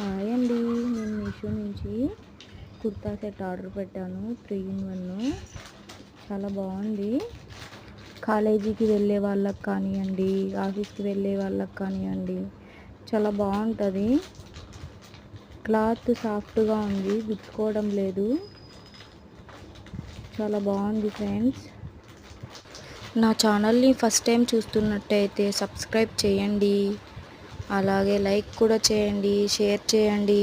Hi అండి. నేను మీషో నుంచి కుర్తా సెట్ ఆర్డర్ పెట్టాను. 3 in 1 చాలా బాగుంది. కాలేజీకి వెళ్ళే వాళ్ళకి కానివ్వండి, ఆఫీస్కి వెళ్ళే వాళ్ళకి కానివ్వండి, చాలా బాగుంటుంది. క్లాత్ సాఫ్ట్గా ఉంది, గుచ్చుకోవడం లేదు. చాలా బాగుంది ఫ్రెండ్స్. నా ఛానల్ని ఫస్ట్ టైం చూస్తున్నట్టయితే సబ్స్క్రైబ్ చేయండి, అలాగే లైక్ కూడా చేయండి, షేర్ చేయండి.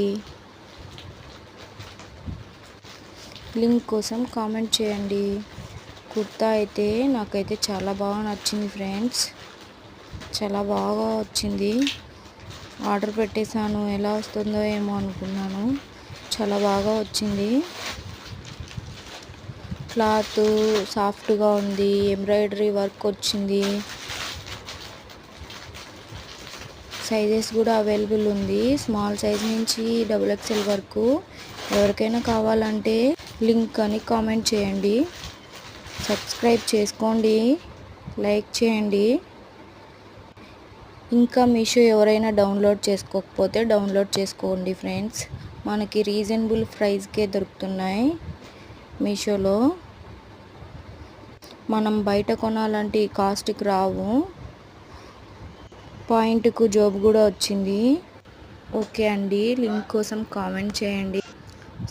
లింక్ కోసం కామెంట్ చేయండి. కుర్తా అయితే నాకైతే చాలా బాగా నచ్చింది ఫ్రెండ్స్. చాలా బాగా వచ్చింది. ఆర్డర్ పెట్టేశాను, ఎలా వస్తుందో ఏమో అనుకున్నాను. చాలా బాగా వచ్చింది. క్లాత్ సాఫ్ట్గా ఉంది, ఎంబ్రాయిడరీ వర్క్ వచ్చింది. సైజెస్ కూడా అవైలబుల్ ఉంది, స్మాల్ సైజ్ నుంచి XXL వరకు. ఎవరికైనా కావాలంటే లింక్ అని కామెంట్ చేయండి, సబ్స్క్రైబ్ చేసుకోండి, లైక్ చేయండి. ఇంకా మీషో ఎవరైనా డౌన్లోడ్ చేసుకోకపోతే డౌన్లోడ్ చేసుకోండి ఫ్రెండ్స్. మనకి రీజనబుల్ ప్రైస్కే దొరుకుతున్నాయి మీషోలో. మనం బయట కొనాలంటే కాస్ట్కి రావు. పాయింట్కు జాబ్ కూడా వచ్చింది. ఓకే అండి, లింక్ కోసం కామెంట్ చేయండి,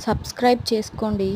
సబ్స్క్రైబ్ చేసుకోండి.